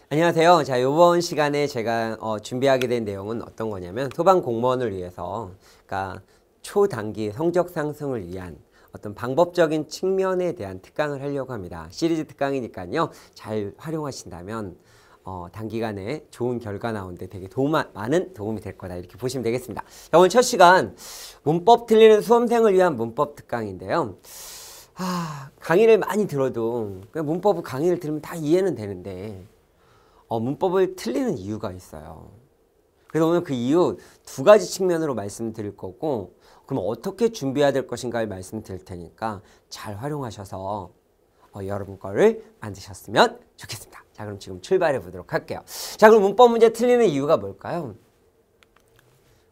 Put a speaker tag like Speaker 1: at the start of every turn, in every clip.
Speaker 1: 안녕하세요. 자, 이번 시간에 제가 준비하게 된 내용은 어떤 거냐면 소방 공무원을 위해서, 그러니까 초단기 성적 상승을 위한 어떤 방법적인 측면에 대한 특강을 하려고 합니다. 시리즈 특강이니까요. 잘 활용하신다면 단기간에 좋은 결과 나오는데 되게 많은 도움이 될 거다, 이렇게 보시면 되겠습니다. 자, 오늘 첫 시간 문법 틀리는 수험생을 위한 문법 특강인데요. 강의를 많이 들어도 그냥 문법 강의를 들으면 다 이해는 되는데 문법을 틀리는 이유가 있어요. 그래서 오늘 그 이유 두 가지 측면으로 말씀드릴 거고, 그럼 어떻게 준비해야 될 것인가를 말씀드릴 테니까 잘 활용하셔서 여러분 거를 만드셨으면 좋겠습니다. 자, 그럼 지금 출발해 보도록 할게요. 자, 그럼 문법 문제 틀리는 이유가 뭘까요?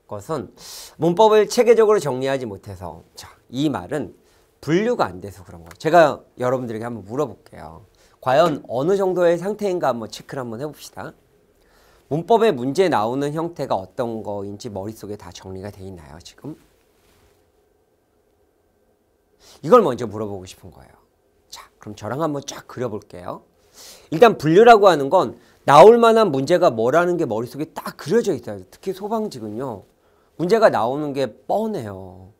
Speaker 1: 그것은 문법을 체계적으로 정리하지 못해서, 자, 이 말은 분류가 안 돼서 그런 거예요. 제가 여러분들에게 한번 물어볼게요. 과연 어느 정도의 상태인가 한번 체크를 한번 해봅시다. 문법에 문제 나오는 형태가 어떤 거인지 머릿속에 다 정리가 돼 있나요, 지금? 이걸 먼저 물어보고 싶은 거예요. 자, 그럼 저랑 한번 쫙 그려볼게요. 일단 분류라고 하는 건 나올 만한 문제가 뭐라는 게 머릿속에 딱 그려져 있어요. 특히 소방직은요, 문제가 나오는 게 뻔해요.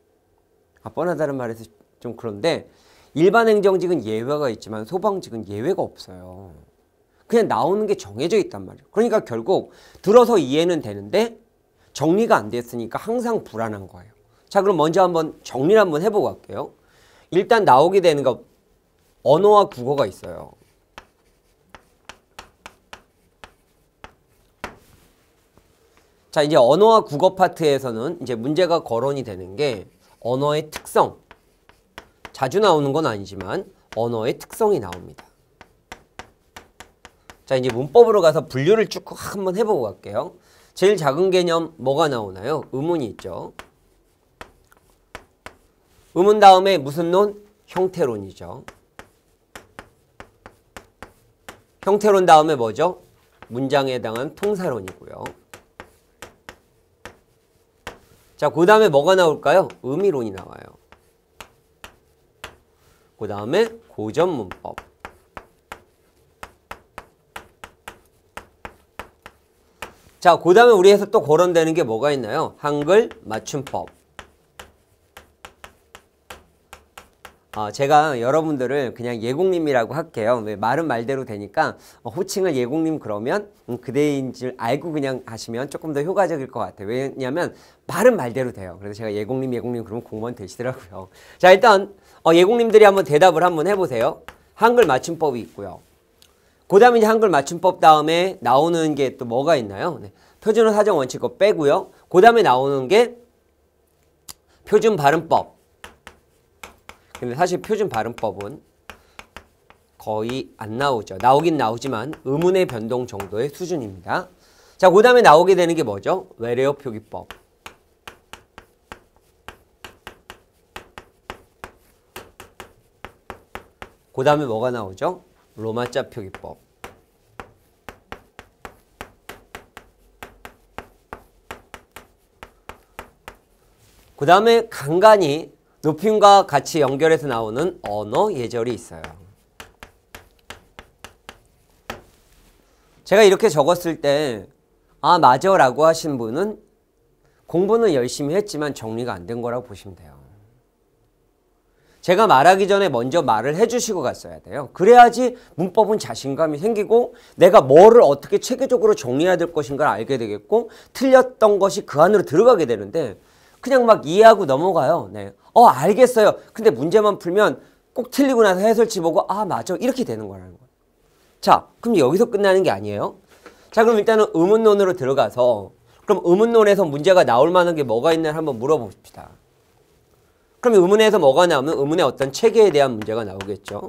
Speaker 1: 뻔하다는 말에서 좀 그런데 일반 행정직은 예외가 있지만 소방직은 예외가 없어요. 그냥 나오는 게 정해져 있단 말이에요. 그러니까 결국 들어서 이해는 되는데 정리가 안 됐으니까 항상 불안한 거예요. 자, 그럼 먼저 한번 정리를 한번 해보고 갈게요. 일단 나오게 되는 거 언어와 국어가 있어요. 자, 이제 언어와 국어 파트에서는 이제 문제가 거론이 되는 게 언어의 특성. 자주 나오는 건 아니지만 언어의 특성이 나옵니다. 자, 이제 문법으로 가서 분류를 쭉 한번 해보고 갈게요. 제일 작은 개념 뭐가 나오나요? 의문이 있죠. 의문 다음에 무슨 론? 형태론이죠. 형태론 다음에 뭐죠? 문장에 해당한 통사론이고요. 자, 그 다음에 뭐가 나올까요? 의미론이 나와요. 그 다음에 고전문법. 자, 그 다음에 우리에서 또 거론되는 게 뭐가 있나요? 한글 맞춤법. 제가 여러분들을 그냥 예공님이라고 할게요. 왜 말은 말대로 되니까 호칭을 예공님 그러면 그대인 줄 알고 그냥 하시면 조금 더 효과적일 것 같아요. 왜냐하면 말은 말대로 돼요. 그래서 제가 예공님 그러면 공무원 되시더라고요. 자, 일단 예공님들이 한번 대답을 한번 해보세요. 한글 맞춤법이 있고요. 그 다음에 이제 한글 맞춤법 다음에 나오는 게 또 뭐가 있나요? 네. 표준어 사정 원칙법 빼고요. 그 다음에 나오는 게 표준 발음법. 근데 사실 표준 발음법은 거의 안 나오죠. 나오긴 나오지만 의문의 변동 정도의 수준입니다. 자, 그 다음에 나오게 되는 게 뭐죠? 외래어 표기법. 그 다음에 뭐가 나오죠? 로마자 표기법. 그 다음에 간간히 높임과 같이 연결해서 나오는 언어 예절이 있어요. 제가 이렇게 적었을 때 맞아 라고 하신 분은 공부는 열심히 했지만 정리가 안 된 거라고 보시면 돼요. 제가 말하기 전에 먼저 말을 해주시고 갔어야 돼요. 그래야지 문법은 자신감이 생기고 내가 뭐를 어떻게 체계적으로 정리해야 될 것인가를 알게 되겠고 틀렸던 것이 그 안으로 들어가게 되는데 그냥 막 이해하고 넘어가요. 네. 알겠어요. 근데 문제만 풀면 꼭 틀리고 나서 해설지 보고 맞아, 이렇게 되는 거라는 거예요. 자, 그럼 여기서 끝나는 게 아니에요. 자, 그럼 일단은 의문론으로 들어가서 그럼 의문론에서 문제가 나올 만한 게 뭐가 있나 한번 물어봅시다. 그럼 의문에서 뭐가 나오면 의문의 어떤 체계에 대한 문제가 나오겠죠.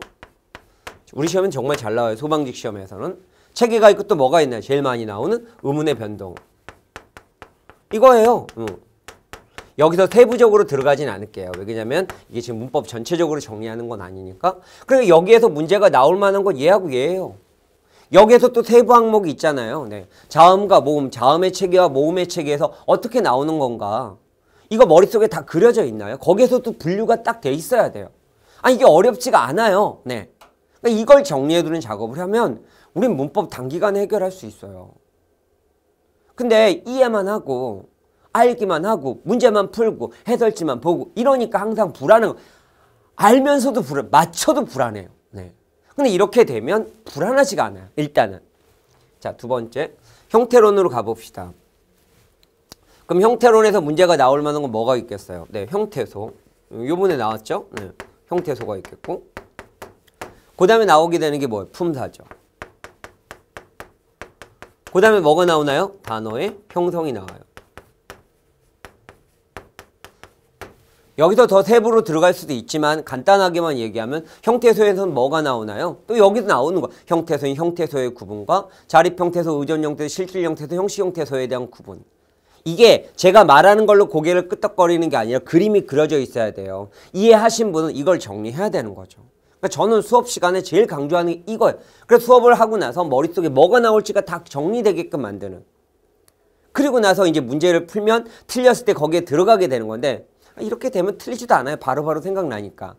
Speaker 1: 우리 시험은 정말 잘 나와요. 소방직 시험에서는. 체계가 있고 또 뭐가 있나요? 제일 많이 나오는 의문의 변동. 이거예요. 여기서 세부적으로 들어가진 않을게요. 왜냐면 이게 지금 문법 전체적으로 정리하는 건 아니니까. 그러니까 여기에서 문제가 나올 만한 건 얘하고 얘예요. 여기에서 또 세부 항목이 있잖아요. 네. 자음과 모음, 자음의 체계와 모음의 체계에서 어떻게 나오는 건가. 이거 머릿속에 다 그려져 있나요? 거기에서 또 분류가 딱 돼 있어야 돼요. 이게 어렵지가 않아요. 네. 그러니까 이걸 정리해두는 작업을 하면 우린 문법 단기간에 해결할 수 있어요. 근데 이해만 하고 알기만 하고 문제만 풀고 해설지만 보고 이러니까 항상 불안해요. 알면서도 맞춰도 불안해요. 네. 근데 이렇게 되면 불안하지가 않아요. 일단은. 자, 두 번째. 형태론으로 가봅시다. 그럼 형태론에서 문제가 나올 만한 건 뭐가 있겠어요? 네, 형태소. 요번에 나왔죠? 네, 형태소가 있겠고. 그 다음에 나오게 되는 게 뭐예요? 품사죠. 그 다음에 뭐가 나오나요? 단어의 형성이 나와요. 여기서 더 세부로 들어갈 수도 있지만 간단하게만 얘기하면 형태소에서는 뭐가 나오나요? 또 여기서 나오는 거. 형태소인 형태소의 구분과 자립형태소, 의존형태소, 실질형태소, 형식형태소에 대한 구분. 이게 제가 말하는 걸로 고개를 끄덕거리는 게 아니라 그림이 그려져 있어야 돼요. 이해하신 분은 이걸 정리해야 되는 거죠. 그러니까 저는 수업 시간에 제일 강조하는 게 이거예요. 그래서 수업을 하고 나서 머릿속에 뭐가 나올지가 다 정리되게끔 만드는. 그리고 나서 이제 문제를 풀면 틀렸을 때 거기에 들어가게 되는 건데 이렇게 되면 틀리지도 않아요. 바로바로 생각나니까.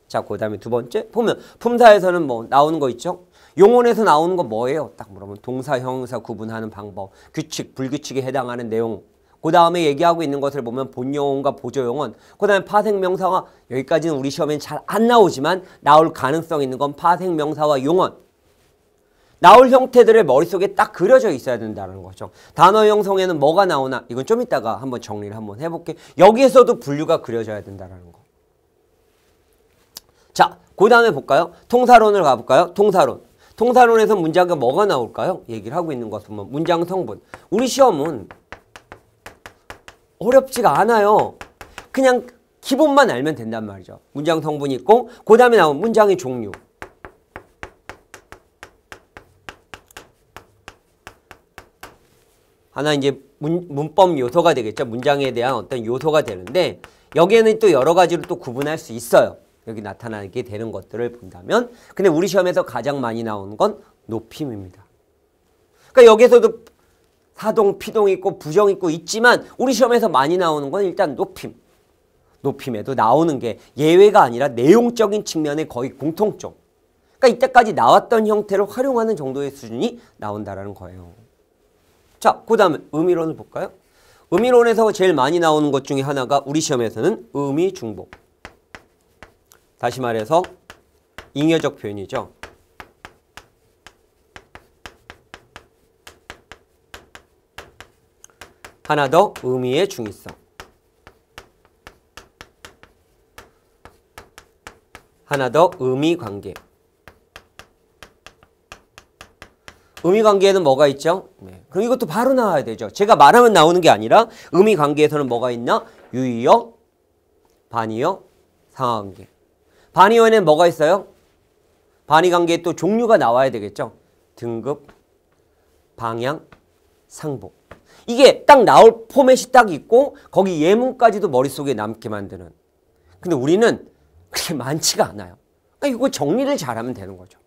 Speaker 1: 자, 그 다음에 두 번째. 보면 품사에서는 뭐 나오는 거 있죠? 용언에서 나오는 거 뭐예요? 딱 물어보면 동사, 형용사 구분하는 방법, 규칙, 불규칙에 해당하는 내용. 그 다음에 얘기하고 있는 것을 보면 본용언과 보조용언. 그 다음에 파생명사와 여기까지는 우리 시험엔 잘 안 나오지만 나올 가능성 있는 건 파생명사와 용언. 나올 형태들의 머릿속에 딱 그려져 있어야 된다는 거죠. 단어 형성에는 뭐가 나오나 이건 좀 이따가 한번 정리를 한번 해볼게요. 여기에서도 분류가 그려져야 된다는 거. 자, 그 다음에 볼까요? 통사론을 가볼까요? 통사론. 통사론에서 문장가 뭐가 나올까요? 얘기를 하고 있는 것은 뭐 문장 성분. 우리 시험은 어렵지가 않아요. 그냥 기본만 알면 된단 말이죠. 문장 성분이 있고 그 다음에 나온 문장의 종류. 하나 이제 문법 요소가 되겠죠. 문장에 대한 어떤 요소가 되는데 여기에는 또 여러 가지로 또 구분할 수 있어요. 여기 나타나게 되는 것들을 본다면. 근데 우리 시험에서 가장 많이 나오는 건 높임입니다. 그러니까 여기에서도 사동, 피동 있고 부정 있고 있지만 우리 시험에서 많이 나오는 건 일단 높임. 높임에도 나오는 게 예외가 아니라 내용적인 측면의 거의 공통점. 그러니까 이때까지 나왔던 형태를 활용하는 정도의 수준이 나온다는 거예요. 자, 그 다음에 의미론을 볼까요? 의미론에서 제일 많이 나오는 것 중에 하나가 우리 시험에서는 의미중복. 다시 말해서 잉여적 표현이죠. 하나 더 의미의 중의성. 하나 더 의미관계. 의미관계에는 뭐가 있죠? 네. 그럼 이것도 바로 나와야 되죠. 제가 말하면 나오는 게 아니라 의미관계에서는 뭐가 있나? 유의어, 반의어, 상하관계. 반의어에는 뭐가 있어요? 반의관계에 또 종류가 나와야 되겠죠. 등급, 방향, 상복. 이게 딱 나올 포맷이 딱 있고 거기 예문까지도 머릿속에 남게 만드는. 근데 우리는 그렇게 많지가 않아요. 그러니까 이거 정리를 잘하면 되는 거죠.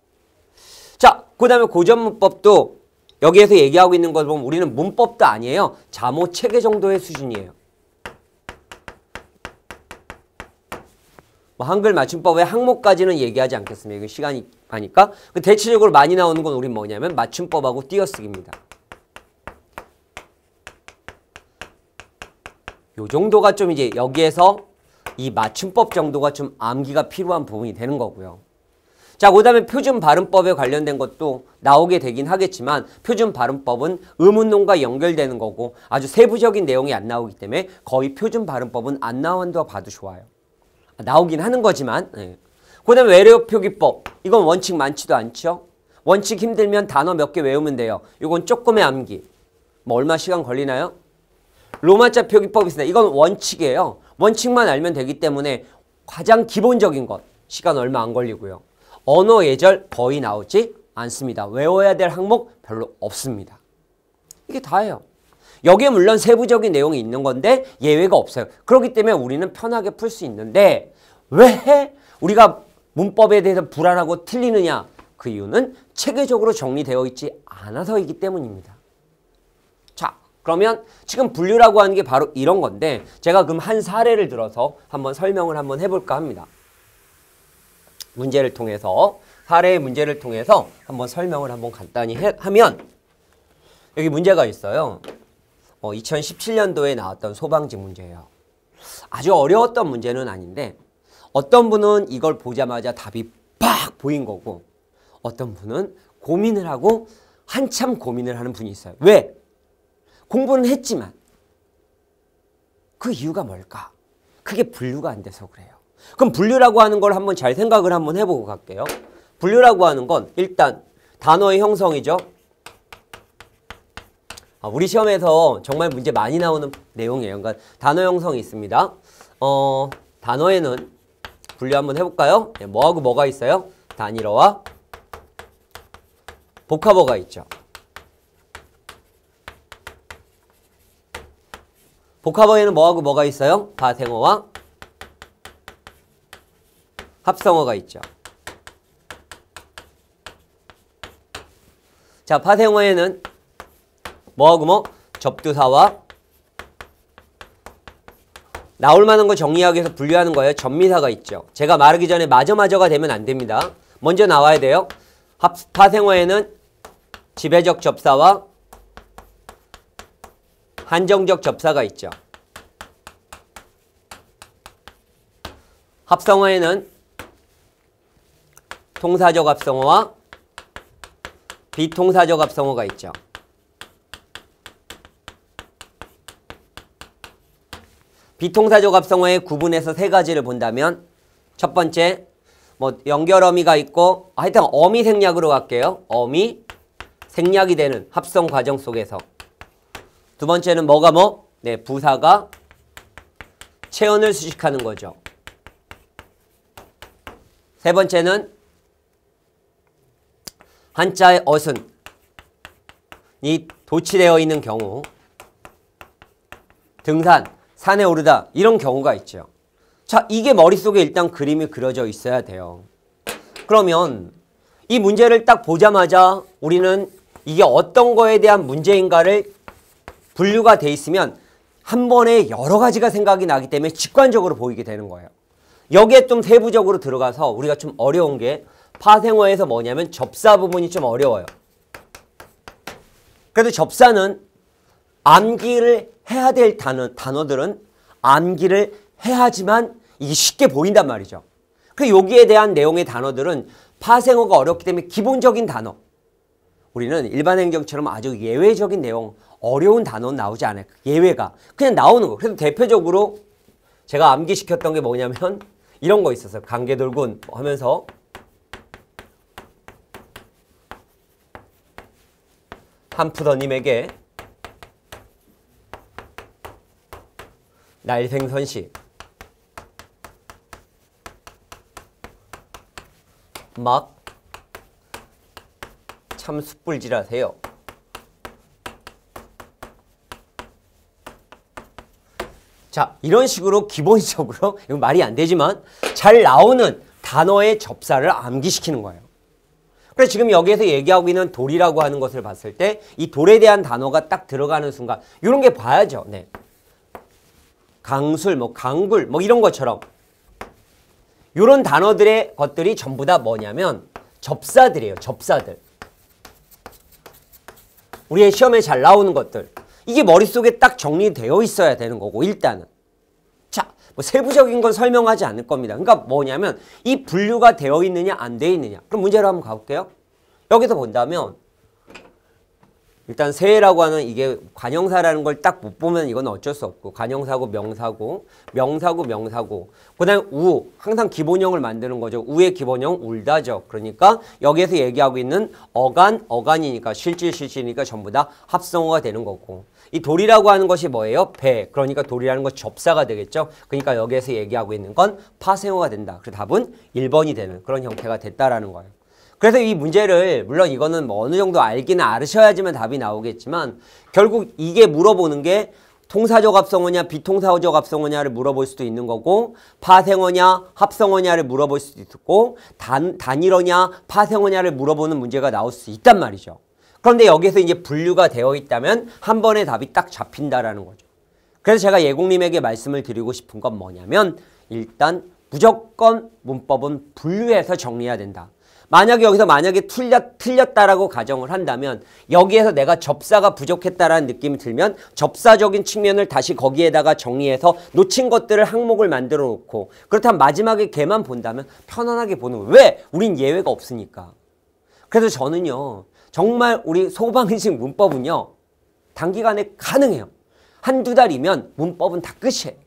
Speaker 1: 자, 그 다음에 고전문법도 여기에서 얘기하고 있는 걸 보면 우리는 문법도 아니에요. 자모 체계 정도의 수준이에요. 뭐 한글 맞춤법의 항목까지는 얘기하지 않겠습니다. 이거 시간이 가니까. 대체적으로 많이 나오는 건 우리 뭐냐면 맞춤법하고 띄어쓰기입니다. 요 정도가 좀 이제 여기에서 이 맞춤법 정도가 좀 암기가 필요한 부분이 되는 거고요. 자, 그 다음에 표준 발음법에 관련된 것도 나오게 되긴 하겠지만 표준 발음법은 의문론과 연결되는 거고 아주 세부적인 내용이 안 나오기 때문에 거의 표준 발음법은 안 나온다고 봐도 좋아요. 나오긴 하는 거지만. 네. 그 다음에 외래어 표기법. 이건 원칙 많지도 않죠. 원칙 힘들면 단어 몇 개 외우면 돼요. 이건 조금의 암기. 뭐 얼마 시간 걸리나요? 로마자 표기법이 있습니다. 이건 원칙이에요. 원칙만 알면 되기 때문에 가장 기본적인 것. 시간 얼마 안 걸리고요. 언어 예절 거의 나오지 않습니다. 외워야 될 항목 별로 없습니다. 이게 다예요. 여기에 물론 세부적인 내용이 있는 건데 예외가 없어요. 그렇기 때문에 우리는 편하게 풀 수 있는데 왜 우리가 문법에 대해서 불안하고 틀리느냐? 그 이유는 체계적으로 정리되어 있지 않아서이기 때문입니다. 자, 그러면 지금 분류라고 하는 게 바로 이런 건데 제가 그럼 한 사례를 들어서 한번 설명을 한번 해볼까 합니다. 문제를 통해서 사례의 문제를 통해서 한번 설명을 한번 간단히 하면 여기 문제가 있어요. 2017년도에 나왔던 소방직 문제예요. 아주 어려웠던 문제는 아닌데 어떤 분은 이걸 보자마자 답이 팍 보인 거고 어떤 분은 고민을 하고 한참 고민을 하는 분이 있어요. 왜? 공부는 했지만 그 이유가 뭘까? 그게 분류가 안 돼서 그래요. 그럼 분류라고 하는 걸 한번 잘 생각을 한번 해보고 갈게요. 분류라고 하는 건 일단 단어의 형성이죠. 우리 시험에서 정말 문제 많이 나오는 내용이에요. 그러니까 단어 형성이 있습니다. 단어에는 분류 한번 해볼까요? 네, 뭐하고 뭐가 있어요? 단일어와 복합어가 있죠. 복합어에는 뭐하고 뭐가 있어요? 파생어와 합성어가 있죠. 자, 파생어에는 뭐하고 뭐? 접두사와 나올 만한 거 정리하기 위해서 분류하는 거예요. 접미사가 있죠. 제가 말하기 전에 마저가 되면 안 됩니다. 먼저 나와야 돼요. 파생어에는 지배적 접사와 한정적 접사가 있죠. 합성어에는 통사적 합성어와 비통사적 합성어가 있죠. 비통사적 합성어의 구분해서 세 가지를 본다면 첫 번째 뭐 연결어미가 있고 하여튼 어미 생략으로 갈게요. 어미 생략이 되는 합성 과정 속에서 두 번째는 뭐가 뭐? 네, 부사가 체언을 수식하는 거죠. 세 번째는 한자의 어순이 도치되어 있는 경우 등산, 산에 오르다 이런 경우가 있죠. 자, 이게 머릿속에 일단 그림이 그려져 있어야 돼요. 그러면 이 문제를 딱 보자마자 우리는 이게 어떤 거에 대한 문제인가를 분류가 돼 있으면 한 번에 여러 가지가 생각이 나기 때문에 직관적으로 보이게 되는 거예요. 여기에 좀 세부적으로 들어가서 우리가 좀 어려운 게 파생어에서 뭐냐면 접사 부분이 좀 어려워요. 그래도 접사는 암기를 해야 될 단어들은 암기를 해야지만 이게 쉽게 보인단 말이죠. 그래서 여기에 대한 내용의 단어들은 파생어가 어렵기 때문에 기본적인 단어. 우리는 일반 행정처럼 아주 예외적인 내용, 어려운 단어는 나오지 않아요. 예외가. 그냥 나오는 거. 그래서 대표적으로 제가 암기시켰던 게 뭐냐면 이런 거 있었어요. 강개돌군 하면서 한푸더님에게 날생선시 막 참 숯불질하세요. 자, 이런 식으로 기본적으로 이거 말이 안 되지만 잘 나오는 단어의 접사를 암기시키는 거예요. 그래서 지금 여기에서 얘기하고 있는 돌이라고 하는 것을 봤을 때 이 돌에 대한 단어가 딱 들어가는 순간 이런 게 봐야죠. 네. 강술, 뭐 강굴, 뭐 이런 것처럼 이런 단어들의 것들이 전부 다 뭐냐면 접사들이에요. 접사들. 우리의 시험에 잘 나오는 것들. 이게 머릿속에 딱 정리되어 있어야 되는 거고 일단은. 자, 뭐 세부적인 건 설명하지 않을 겁니다. 그러니까 뭐냐면 이 분류가 되어 있느냐 안 되어 있느냐. 그럼 문제로 한번 가볼게요. 여기서 본다면 일단 세라고 하는 이게 관형사라는 걸 딱 못 보면 이건 어쩔 수 없고 관형사고 명사고 그 다음에 우 항상 기본형을 만드는 거죠. 우의 기본형 울다죠. 그러니까 여기에서 얘기하고 있는 어간이니까 실질이니까 전부 다 합성어가 되는 거고 이 돌이라고 하는 것이 뭐예요? 배. 그러니까 돌이라는 건 접사가 되겠죠. 그러니까 여기에서 얘기하고 있는 건 파생어가 된다. 그래서 답은 1번이 되는 그런 형태가 됐다라는 거예요. 그래서 이 문제를 물론 이거는 뭐 어느 정도 알기는 알으셔야지만 답이 나오겠지만 결국 이게 물어보는 게 통사적 합성어냐 비통사적 합성어냐를 물어볼 수도 있는 거고 파생어냐 합성어냐를 물어볼 수도 있고 단일어냐 파생어냐를 물어보는 문제가 나올 수 있단 말이죠. 그런데 여기서 이제 분류가 되어 있다면 한 번에 답이 딱 잡힌다라는 거죠. 그래서 제가 예공님에게 말씀을 드리고 싶은 건 뭐냐면 일단 무조건 문법은 분류해서 정리해야 된다. 만약에 여기서 틀렸다라고 가정을 한다면 여기에서 내가 접사가 부족했다라는 느낌이 들면 접사적인 측면을 다시 거기에다가 정리해서 놓친 것들을 항목을 만들어 놓고 그렇다면 마지막에 걔만 본다면 편안하게 보는 거예요. 왜? 우린 예외가 없으니까. 그래서 저는요. 정말 우리 소방식 문법은요. 단기간에 가능해요. 한두 달이면 문법은 다 끝이에요.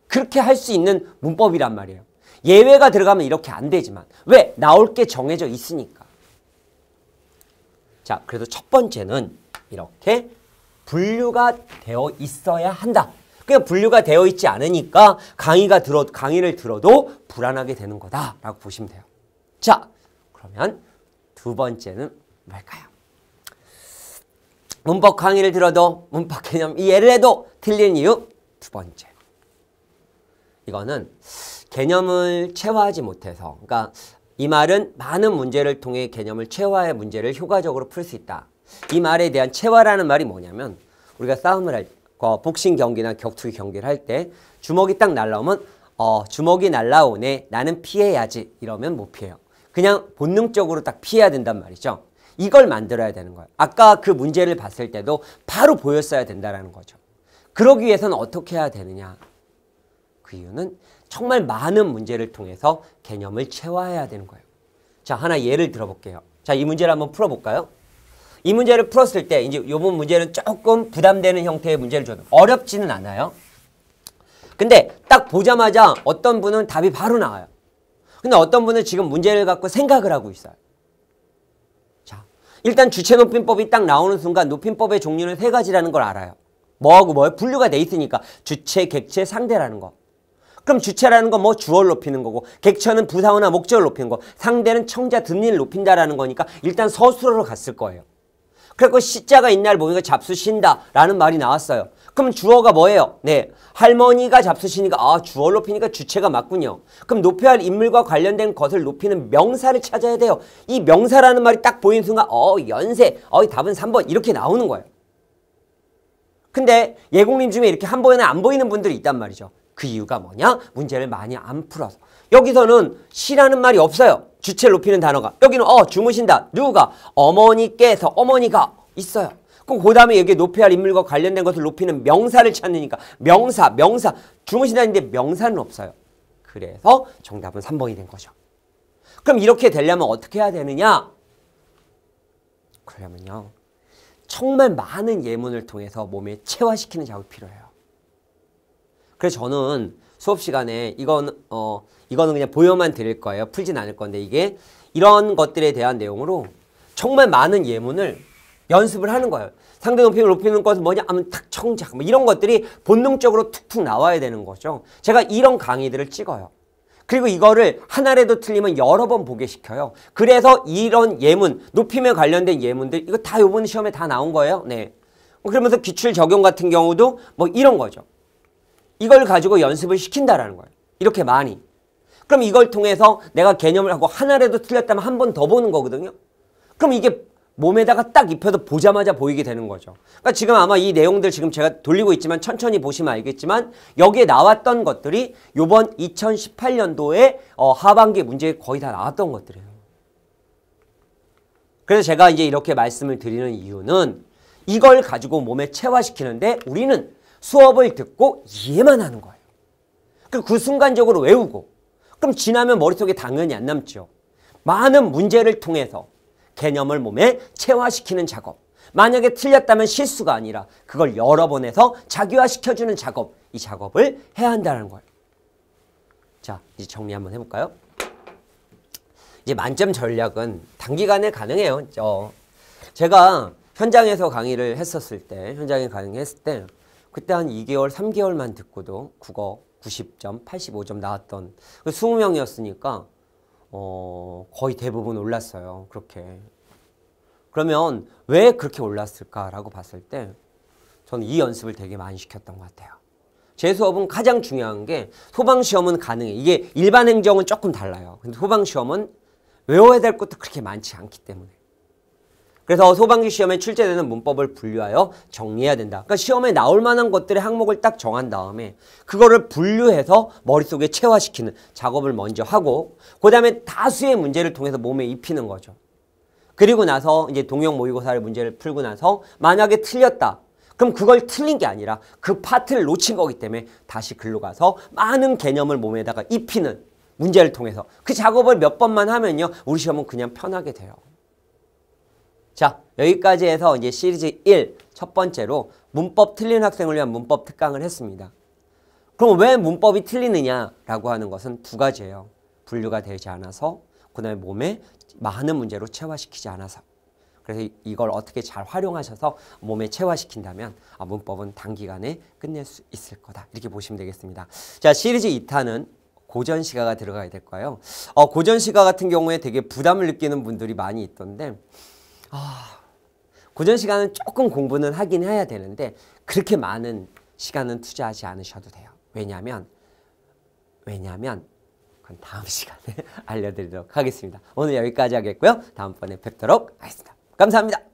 Speaker 1: 그렇게 할 수 있는 문법이란 말이에요. 예외가 들어가면 이렇게 안 되지만 왜? 나올 게 정해져 있으니까. 자, 그래서 첫 번째는 이렇게 분류가 되어 있어야 한다. 그냥 분류가 되어 있지 않으니까 강의를 들어도 불안하게 되는 거다라고 보시면 돼요. 자, 그러면 두 번째는 뭘까요? 문법 강의를 들어도 문법 개념 이해를 해도 틀린 이유 두 번째. 이거는 개념을 체화하지 못해서, 그러니까 이 말은 많은 문제를 통해 개념을 체화해 문제를 효과적으로 풀 수 있다. 이 말에 대한 체화라는 말이 뭐냐면 우리가 싸움을 할 복싱 경기나 격투기 경기를 할 때 주먹이 딱 날라오면 주먹이 날라오네 나는 피해야지 이러면 못 피해요. 그냥 본능적으로 딱 피해야 된단 말이죠. 이걸 만들어야 되는 거예요. 아까 그 문제를 봤을 때도 바로 보였어야 된다는 거죠. 그러기 위해서는 어떻게 해야 되느냐. 그 이유는 정말 많은 문제를 통해서 개념을 체화해야 되는 거예요. 자, 하나 예를 들어볼게요. 자, 이 문제를 한번 풀어볼까요? 이 문제를 풀었을 때 이제 이번 문제는 조금 부담되는 형태의 문제를 줘도 어렵지는 않아요. 근데 딱 보자마자 어떤 분은 답이 바로 나와요. 근데 어떤 분은 지금 문제를 갖고 생각을 하고 있어요. 자, 일단 주체 높임법이 딱 나오는 순간 높임법의 종류는 세 가지라는 걸 알아요. 뭐하고 뭐예요? 분류가 돼 있으니까 주체, 객체, 상대라는 거. 그럼 주체라는 건 뭐 주어를 높이는 거고 객체는 부사어나 목적을 높이는 거, 상대는 청자, 듣니를 높인다라는 거니까 일단 서술어로 갔을 거예요. 그리고 시자가 있날 보니까 잡수신다라는 말이 나왔어요. 그럼 주어가 뭐예요? 네, 할머니가 잡수시니까 주어를 높이니까 주체가 맞군요. 그럼 높여야 할 인물과 관련된 것을 높이는 명사를 찾아야 돼요. 이 명사라는 말이 딱 보이는 순간 연세, 답은 3번 이렇게 나오는 거예요. 근데 예공님 중에 이렇게 한 번에 안 보이는 분들이 있단 말이죠. 그 이유가 뭐냐? 문제를 많이 안 풀어서. 여기서는 시라는 말이 없어요. 주체를 높이는 단어가. 여기는 주무신다. 누가? 어머니께서. 어머니가 있어요. 그럼 그 다음에 여기 높여야 할 인물과 관련된 것을 높이는 명사를 찾으니까 명사. 주무신다는데 명사는 없어요. 그래서 정답은 3번이 된 거죠. 그럼 이렇게 되려면 어떻게 해야 되느냐? 그러려면요. 정말 많은 예문을 통해서 몸에 체화시키는 작업이 필요해요. 그래서 저는 수업 시간에 이거는 그냥 보여만 드릴 거예요. 풀진 않을 건데 이게 이런 것들에 대한 내용으로 정말 많은 예문을 연습을 하는 거예요. 상대 높임을 높이는 것은 뭐냐 하면 탁 청작 이런 것들이 본능적으로 툭툭 나와야 되는 거죠. 제가 이런 강의들을 찍어요. 그리고 이거를 하나라도 틀리면 여러 번 보게 시켜요. 그래서 이런 예문, 높임에 관련된 예문들 이거 다 이번 시험에 다 나온 거예요. 네. 그러면서 기출 적용 같은 경우도 뭐 이런 거죠. 이걸 가지고 연습을 시킨다라는 거예요. 이렇게 많이. 그럼 이걸 통해서 내가 개념을 하고 하나라도 틀렸다면 한 번 더 보는 거거든요. 그럼 이게 몸에다가 딱 입혀도 보자마자 보이게 되는 거죠. 그러니까 지금 아마 이 내용들 지금 제가 돌리고 있지만 천천히 보시면 알겠지만 여기에 나왔던 것들이 요번 2018년도에 하반기 문제에 거의 다 나왔던 것들이에요. 그래서 제가 이제 이렇게 말씀을 드리는 이유는 이걸 가지고 몸에 체화시키는데 우리는 수업을 듣고 이해만 하는 거예요. 그리고 그 순간적으로 외우고 그럼 지나면 머릿속에 당연히 안 남죠. 많은 문제를 통해서 개념을 몸에 체화시키는 작업. 만약에 틀렸다면 실수가 아니라 그걸 여러 번 해서 자기화시켜주는 작업. 이 작업을 해야 한다는 거예요. 자, 이제 정리 한번 해볼까요? 이제 만점 전략은 단기간에 가능해요. 제가 현장에서 강의를 했었을 때, 그때 한 2개월, 3개월만 듣고도 국어 90점, 85점 나왔던 20명이었으니까 거의 대부분 올랐어요. 그렇게. 그러면 왜 그렇게 올랐을까라고 봤을 때 저는 이 연습을 되게 많이 시켰던 것 같아요. 제 수업은 가장 중요한 게 소방시험은 가능해. 이게 일반 행정은 조금 달라요. 근데 소방시험은 외워야 될 것도 그렇게 많지 않기 때문에. 그래서 소방기 시험에 출제되는 문법을 분류하여 정리해야 된다. 그러니까 시험에 나올 만한 것들의 항목을 딱 정한 다음에 그거를 분류해서 머릿속에 체화시키는 작업을 먼저 하고 그 다음에 다수의 문제를 통해서 몸에 입히는 거죠. 그리고 나서 이제 동형 모의고사를 문제를 풀고 나서 만약에 틀렸다. 그럼 그걸 틀린 게 아니라 그 파트를 놓친 거기 때문에 다시 글로 가서 많은 개념을 몸에다가 입히는 문제를 통해서 그 작업을 몇 번만 하면요. 우리 시험은 그냥 편하게 돼요. 자, 여기까지 해서 이제 시리즈 1 첫 번째로 문법 틀린 학생을 위한 문법 특강을 했습니다. 그럼 왜 문법이 틀리느냐라고 하는 것은 두 가지예요. 분류가 되지 않아서, 그 다음에 몸에 많은 문제로 체화시키지 않아서. 그래서 이걸 어떻게 잘 활용하셔서 몸에 체화시킨다면 문법은 단기간에 끝낼 수 있을 거다. 이렇게 보시면 되겠습니다. 자, 시리즈 2탄은 고전시가가 들어가야 될 거예요. 고전시가 같은 경우에 되게 부담을 느끼는 분들이 많이 있던데 고전시가는 조금 공부는 하긴 해야 되는데 그렇게 많은 시간은 투자하지 않으셔도 돼요. 왜냐하면 그건 다음 시간에 알려드리도록 하겠습니다. 오늘 여기까지 하겠고요. 다음번에 뵙도록 하겠습니다. 감사합니다.